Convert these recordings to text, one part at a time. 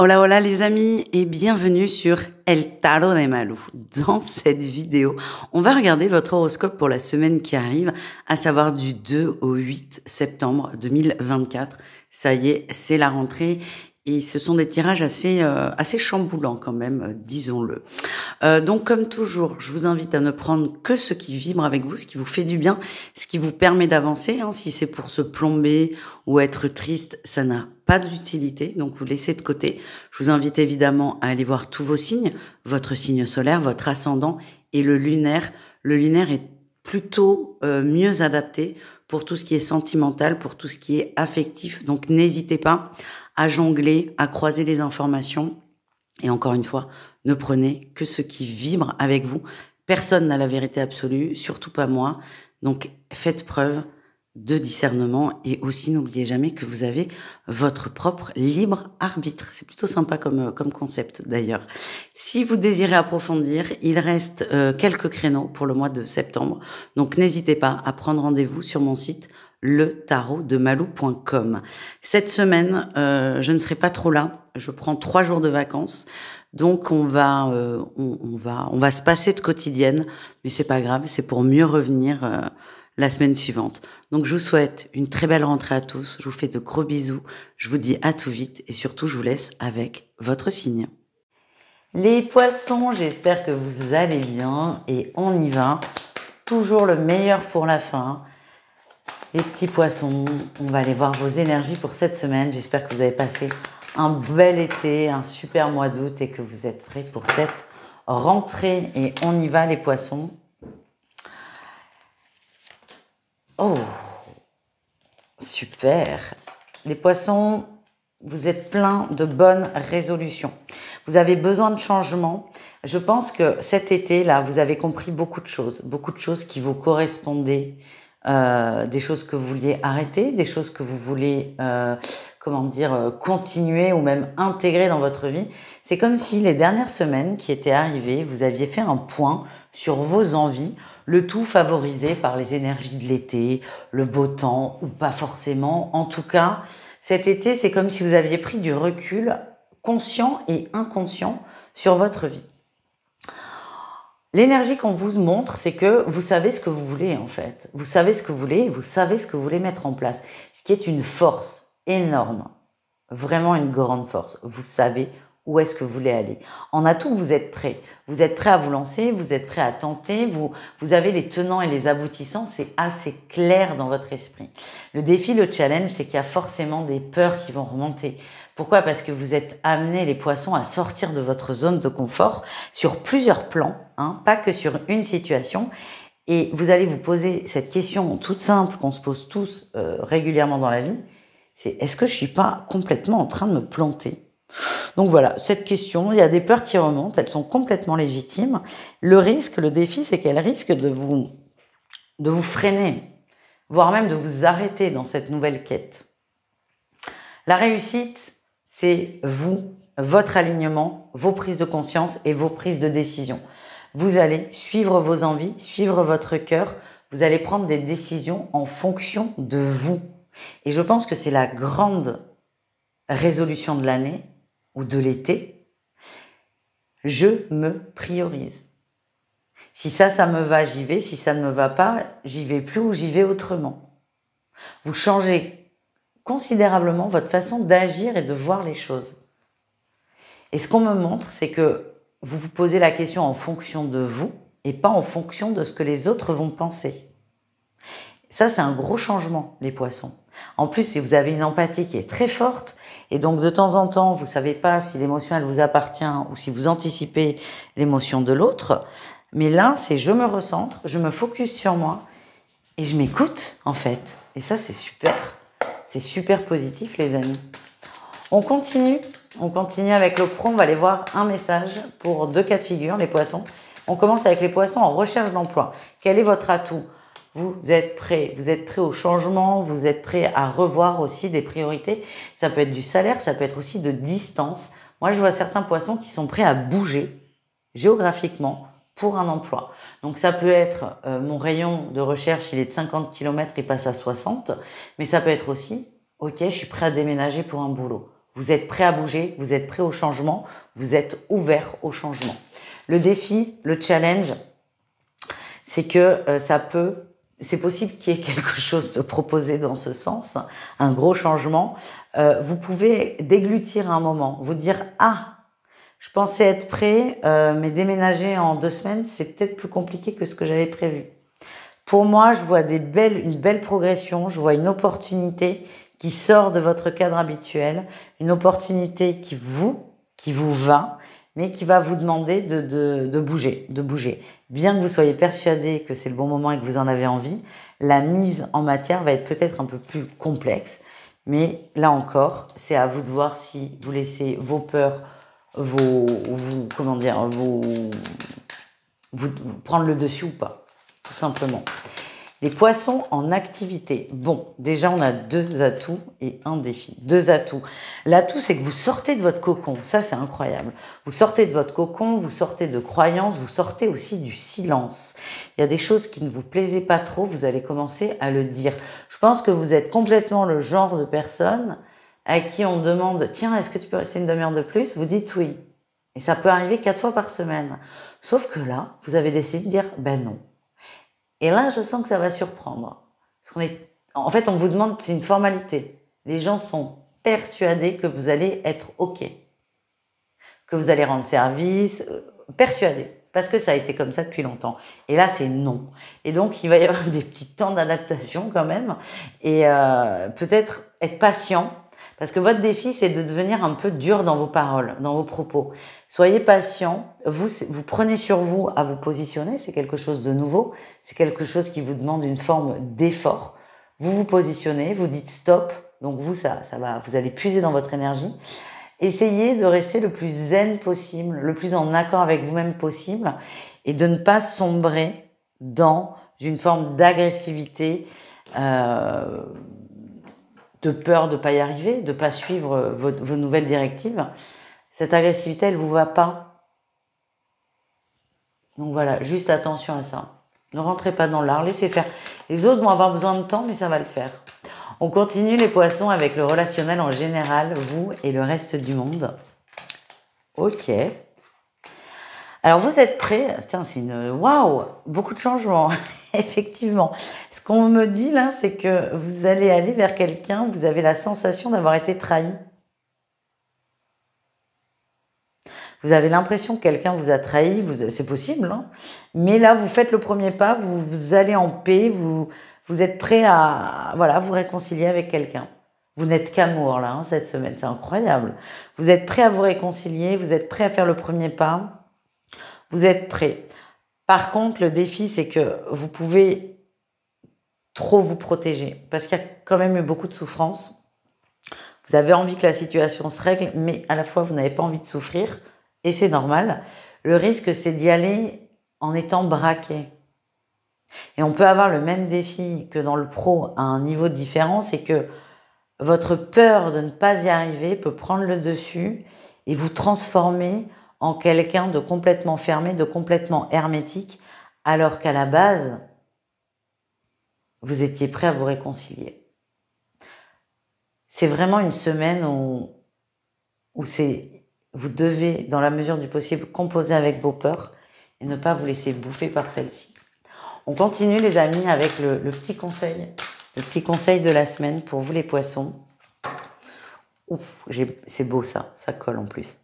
Hola hola les amis et bienvenue sur El Tarot de Malou. Dans cette vidéo, on va regarder votre horoscope pour la semaine qui arrive, à savoir du 2 au 8 septembre 2024. Ça y est, c'est la rentrée et ce sont des tirages assez chamboulants quand même, disons-le. Donc comme toujours, je vous invite à ne prendre que ce qui vibre avec vous, ce qui vous fait du bien, ce qui vous permet d'avancer. Si c'est pour se plomber ou être triste, ça n'a pas d'utilité, donc vous laissez de côté. Je vous invite évidemment à aller voir tous vos signes, votre signe solaire, votre ascendant et le lunaire. Le lunaire est plutôt mieux adapté pour tout ce qui est sentimental, pour tout ce qui est affectif. Donc n'hésitez pas à jongler, à croiser les informations. Et encore une fois, ne prenez que ce qui vibre avec vous. Personne n'a la vérité absolue, surtout pas moi. Donc faites preuve de discernement et aussi n'oubliez jamais que vous avez votre propre libre arbitre. C'est plutôt sympa comme concept d'ailleurs. Si vous désirez approfondir, il reste quelques créneaux pour le mois de septembre. Donc n'hésitez pas à prendre rendez-vous sur mon site letarotdemalou.com. Cette semaine, je ne serai pas trop là. Je prends 3 jours de vacances. Donc on va se passer de quotidienne, mais c'est pas grave, c'est pour mieux revenir la semaine suivante. Donc je vous souhaite une très belle rentrée à tous, je vous fais de gros bisous, je vous dis à tout vite et surtout je vous laisse avec votre signe. Les poissons, j'espère que vous allez bien et on y va. Toujours le meilleur pour la fin. Les petits poissons, on va aller voir vos énergies pour cette semaine. J'espère que vous avez passé un bel été, un super mois d'août et que vous êtes prêts pour cette rentrée. Et on y va les poissons. Oh, super. Les poissons, vous êtes plein de bonnes résolutions. Vous avez besoin de changement. Je pense que cet été-là, vous avez compris beaucoup de choses qui vous correspondaient, des choses que vous vouliez arrêter, des choses que vous voulez, continuer ou même intégrer dans votre vie. C'est comme si les dernières semaines qui étaient arrivées, vous aviez fait un point sur vos envies, le tout favorisé par les énergies de l'été, le beau temps ou pas forcément. En tout cas, cet été, c'est comme si vous aviez pris du recul conscient et inconscient sur votre vie. L'énergie qu'on vous montre, c'est que vous savez ce que vous voulez en fait. Vous savez ce que vous voulez et vous savez ce que vous voulez mettre en place. Ce qui est une force énorme. Vraiment une grande force. Vous savez où est-ce que vous voulez aller. En atout, vous êtes prêt. Vous êtes prêt à vous lancer, vous êtes prêt à tenter, vous avez les tenants et les aboutissants, c'est assez clair dans votre esprit. Le défi, le challenge, c'est qu'il y a forcément des peurs qui vont remonter. Pourquoi ? Parce que vous êtes amenés, les poissons, à sortir de votre zone de confort sur plusieurs plans, pas que sur une situation. Et vous allez vous poser cette question toute simple qu'on se pose tous régulièrement dans la vie, c'est est-ce que je suis pas complètement en train de me planter ? Donc voilà, cette question, il y a des peurs qui remontent, elles sont complètement légitimes. Le risque, le défi, c'est qu'elles risquent de vous freiner, voire même de vous arrêter dans cette nouvelle quête. La réussite, c'est vous, votre alignement, vos prises de conscience et vos prises de décision. Vous allez suivre vos envies, suivre votre cœur, vous allez prendre des décisions en fonction de vous. Et je pense que c'est la grande résolution de l'année ou de l'été. Je me priorise. Si ça me va, j'y vais. Si ça ne me va pas, j'y vais plus ou j'y vais autrement. Vous changez considérablement votre façon d'agir et de voir les choses. Et ce qu'on me montre, c'est que vous vous posez la question en fonction de vous et pas en fonction de ce que les autres vont penser. Ça, c'est un gros changement, les poissons. En plus, si vous avez une empathie qui est très forte, et donc de temps en temps, vous savez pas si l'émotion, elle vous appartient ou si vous anticipez l'émotion de l'autre. Mais là, c'est je me recentre, je me focus sur moi et je m'écoute, en fait. Et ça, c'est super. C'est super positif, les amis. On continue avec le pro. On va aller voir un message pour 2 cas de figure, les poissons. On commence avec les poissons en recherche d'emploi. Quel est votre atout ? Vous êtes prêt au changement, vous êtes prêt à revoir aussi des priorités. Ça peut être du salaire, ça peut être aussi de distance. Moi, je vois certains poissons qui sont prêts à bouger géographiquement pour un emploi. Donc ça peut être mon rayon de recherche, il est de 50 km, il passe à 60, mais ça peut être aussi, ok, je suis prêt à déménager pour un boulot. Vous êtes prêt à bouger, vous êtes prêt au changement, vous êtes ouvert au changement. Le défi, le challenge, c'est que c'est possible qu'il y ait quelque chose de proposé dans ce sens, un gros changement. Vous pouvez déglutir un moment, vous dire « Ah, je pensais être prêt, mais déménager en 2 semaines, c'est peut-être plus compliqué que ce que j'avais prévu. » Pour moi, je vois une belle progression, je vois une opportunité qui sort de votre cadre habituel, une opportunité qui vous va, mais qui va vous demander de bouger, Bien que vous soyez persuadé que c'est le bon moment et que vous en avez envie, la mise en matière va être peut-être un peu plus complexe, mais là encore, c'est à vous de voir si vous laissez vos peurs, prendre le dessus ou pas, tout simplement. Les poissons en activité. Bon, déjà, on a 2 atouts et un défi. 2 atouts. L'atout, c'est que vous sortez de votre cocon. Ça, c'est incroyable. Vous sortez de votre cocon, vous sortez de croyances, vous sortez aussi du silence. Il y a des choses qui ne vous plaisaient pas trop, vous allez commencer à le dire. Je pense que vous êtes complètement le genre de personne à qui on demande « Tiens, est-ce que tu peux rester une demi-heure de plus ?» Vous dites oui. Et ça peut arriver 4 fois par semaine. Sauf que là, vous avez décidé de dire « Ben non. » Et là, je sens que ça va surprendre. En fait, on vous demande, c'est une formalité. Les gens sont persuadés que vous allez être OK. Que vous allez rendre service, persuadés. Parce que ça a été comme ça depuis longtemps. Et là, c'est non. Et donc, il va y avoir des petits temps d'adaptation quand même. Et peut-être être patient. Parce que votre défi, c'est de devenir un peu dur dans vos paroles, dans vos propos. Soyez patient. Vous prenez sur vous à vous positionner. C'est quelque chose de nouveau. C'est quelque chose qui vous demande une forme d'effort. Vous vous positionnez, vous dites stop. Donc vous allez puiser dans votre énergie. Essayez de rester le plus zen possible, le plus en accord avec vous-même possible et de ne pas sombrer dans une forme d'agressivité, de peur de ne pas y arriver, de ne pas suivre vos nouvelles directives. Cette agressivité, elle ne vous va pas. Donc voilà, juste attention à ça. Ne rentrez pas dans l'art, laissez faire. Les autres vont avoir besoin de temps, mais ça va le faire. On continue les poissons avec le relationnel en général, vous et le reste du monde. Ok. Alors vous êtes prêts? Tiens, c'est waouh, beaucoup de changements, effectivement. Ce qu'on me dit là, c'est que vous allez aller vers quelqu'un, vous avez la sensation d'avoir été trahi. Vous avez l'impression que quelqu'un vous a trahi, c'est possible, hein, mais là, vous faites le premier pas, vous allez en paix, vous êtes prêt à vous réconcilier avec quelqu'un. Vous n'êtes qu'amour, là, cette semaine, c'est incroyable. Vous êtes prêt à vous réconcilier, vous êtes prêt à faire le premier pas, vous êtes prêt. Par contre, le défi, c'est que vous pouvez trop vous protéger, parce qu'il y a quand même eu beaucoup de souffrance. Vous avez envie que la situation se règle, mais à la fois, vous n'avez pas envie de souffrir, et c'est normal. Le risque, c'est d'y aller en étant braqué. Et on peut avoir le même défi que dans le pro à un niveau différent, c'est que votre peur de ne pas y arriver peut prendre le dessus et vous transformer en quelqu'un de complètement fermé, de complètement hermétique, alors qu'à la base, vous étiez prêt à vous réconcilier. C'est vraiment une semaine où vous devez, dans la mesure du possible, composer avec vos peurs et ne pas vous laisser bouffer par celles-ci. On continue les amis avec le petit conseil de la semaine pour vous les poissons. Ouf, c'est beau ça colle en plus.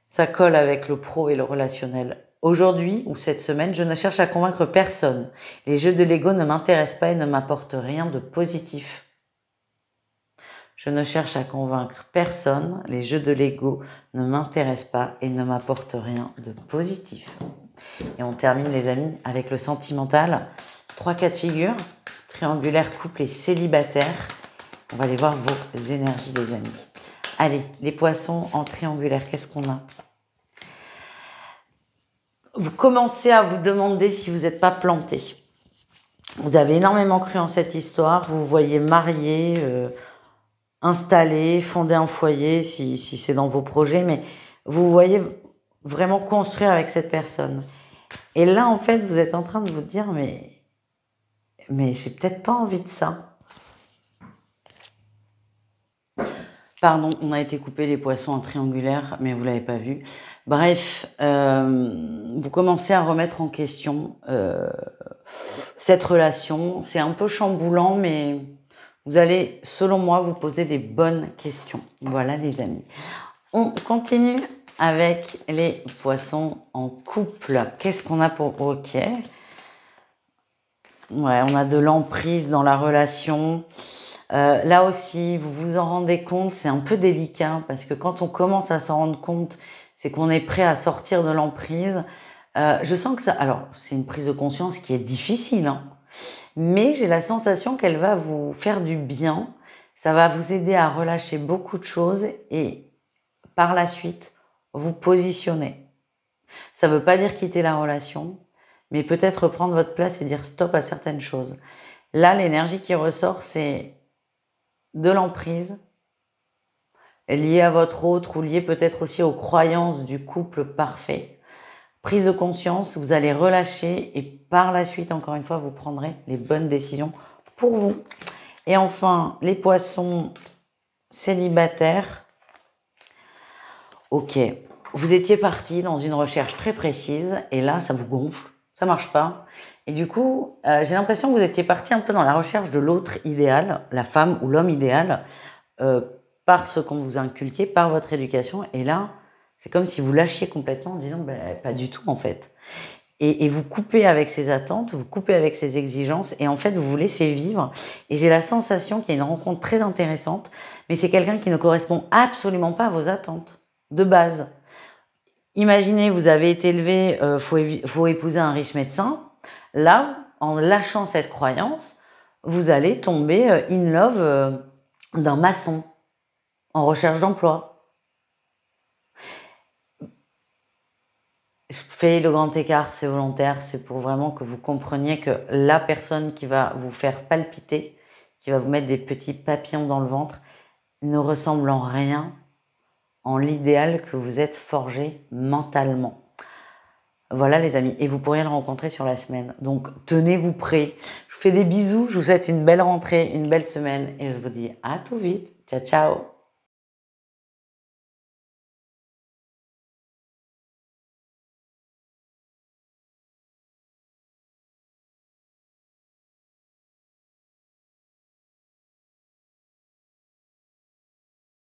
Ça colle avec le pro et le relationnel. Aujourd'hui ou cette semaine, je ne cherche à convaincre personne. Les jeux de l'ego ne m'intéressent pas et ne m'apportent rien de positif. Je ne cherche à convaincre personne. Les jeux de l'ego ne m'intéressent pas et ne m'apportent rien de positif. Et on termine les amis avec le sentimental. 3 cas de figure. Triangulaire, couple et célibataire. On va aller voir vos énergies les amis. Allez, les poissons en triangulaire, qu'est-ce qu'on a? Vous commencez à vous demander si vous n'êtes pas planté. Vous avez énormément cru en cette histoire. Vous vous voyez marié, installé, fonder un foyer si c'est dans vos projets. Mais vous voyez vraiment construire avec cette personne. Et là, en fait, vous êtes en train de vous dire, mais j'ai peut-être pas envie de ça. Pardon, on a été coupé les poissons en triangulaire, mais vous l'avez pas vu. Bref, vous commencez à remettre en question cette relation. C'est un peu chamboulant, mais vous allez, selon moi, vous poser les bonnes questions. Voilà les amis. On continue avec les poissons en couple. Qu'est-ce qu'on a pour... Ok. Ouais, on a de l'emprise dans la relation. Là aussi, vous vous en rendez compte, c'est un peu délicat parce que quand on commence à s'en rendre compte, c'est qu'on est prêt à sortir de l'emprise. Je sens que ça... Alors, c'est une prise de conscience qui est difficile, hein, mais j'ai la sensation qu'elle va vous faire du bien. Ça va vous aider à relâcher beaucoup de choses et par la suite, vous positionner. Ça ne veut pas dire quitter la relation, mais peut-être prendre votre place et dire stop à certaines choses. Là, l'énergie qui ressort, c'est de l'emprise, liée à votre autre ou liée peut-être aussi aux croyances du couple parfait. Prise de conscience, vous allez relâcher et par la suite, encore une fois, vous prendrez les bonnes décisions pour vous. Et enfin, les poissons célibataires. Ok, vous étiez parti dans une recherche très précise et là, ça vous gonfle, ça marche pas. Et du coup, j'ai l'impression que vous étiez parti un peu dans la recherche de l'autre idéal, la femme ou l'homme idéal, par ce qu'on vous a inculqué, par votre éducation. Et là, c'est comme si vous lâchiez complètement en disant ben, pas du tout en fait. Et vous coupez avec ses attentes, vous coupez avec ses exigences et en fait vous vous laissez vivre. Et j'ai la sensation qu'il y a une rencontre très intéressante, mais c'est quelqu'un qui ne correspond absolument pas à vos attentes de base. Imaginez, vous avez été élevé, faut épouser un riche médecin. Là, en lâchant cette croyance, vous allez tomber in love d'un maçon en recherche d'emploi. Je fais le grand écart, c'est volontaire, c'est pour vraiment que vous compreniez que la personne qui va vous faire palpiter, qui va vous mettre des petits papillons dans le ventre, ne ressemble en rien en l'idéal que vous êtes forgé mentalement. Voilà les amis, et vous pourriez le rencontrer sur la semaine. Donc tenez-vous prêts. Je vous fais des bisous, je vous souhaite une belle rentrée, une belle semaine et je vous dis à tout vite. Ciao ciao.